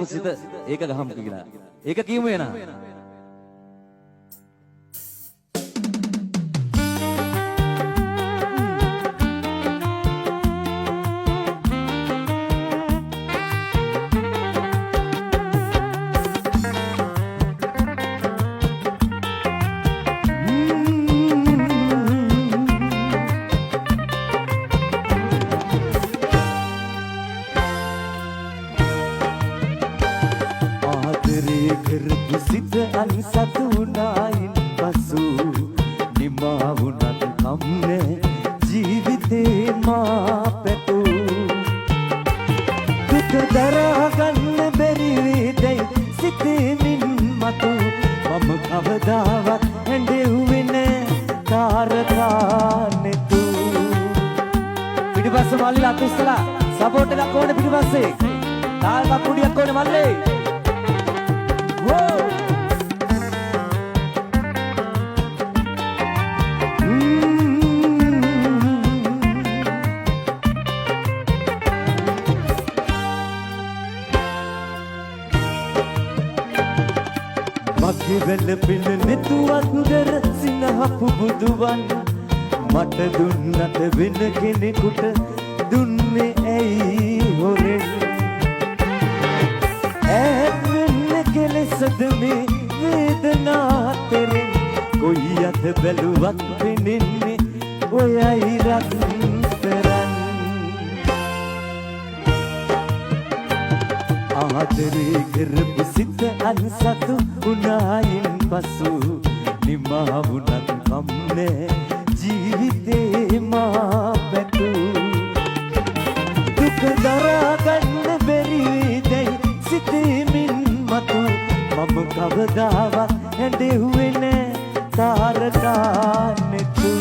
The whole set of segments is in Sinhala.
කරපු සිත ඒක ගහමු කියලා. ඒක කියමු එන. කරපු සිත අන්සතු වුණායින් පසු නිමා වුණත් කම්නේ ජීවිතේ මා පැතු දුක දරා ගන්න බැරි වේදයි සිතෙමින් මතු මම කවදාවත් හැඬෙව්වේ නෑ තාරකානෙතු පිටිපස්ස මල්ලිලා අතුස්සලා සපෝට් එකක් ඕනේ පිටිපස්සේ තාල්පක් කුඩියක් ඕනේ මල්ලේ මගේවල පින නෙතුවන්දර සිනහපු බුදුවන් මට දුන්නට වෙන කෙනෙකුට දුන්නේ ඇයි හොරෙන් කෙලෙසද මේ වේදනා තෙරෙන් කොයි අත බැලුවත් පෙනෙන්නේ ඔයයි රත්තරන් ආදරේ කරපු සිත අන්සතු වුණායින් පසු නිමා වුණත් කම්නේ ජීවිතේ මා පැතු දුක දරා ගන්න බැරි වේදයි සිතෙමින් මතු මම කවදාවත් හැඬෙව්වේ නෑ තාරකානෙතු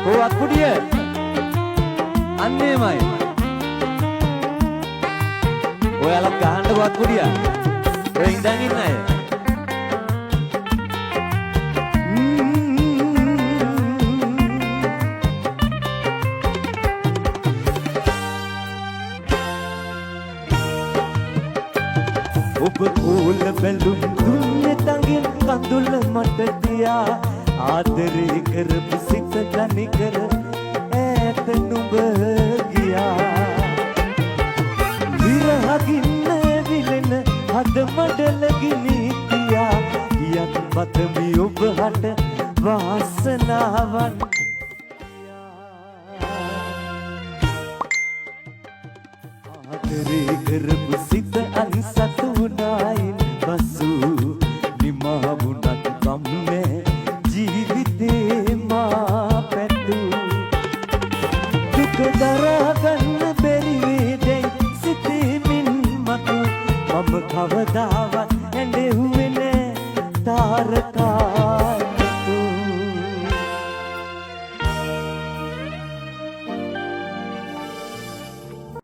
කොවත් කුඩිය අන්නේමයි ඔයාලා ගහන්න කොවත් කුඩිය ඔය ඉඳන් ඉන්න අය ඔබ කෝල බැලුම් දුන්නේ තඟින් කඳුල මට දියා ආදරේ කරපු සිත තනි කර ඈත නුඹ ගියා විරහකින් විලෙන හද මඩල ගිනිතියා කියත් පතමි ඔබ හට වාසනාවන් ආදරේ කරපු සිත අන්සතු වුණායින් පසු නිමා වුණත් කම්නේ ජීවිතේ මා පැතු දුක දරා ගන්න බැරි වේදයි සිතෙමින් මතු මම කවදාවත් හැඬෙව්වේ නෑ තාරක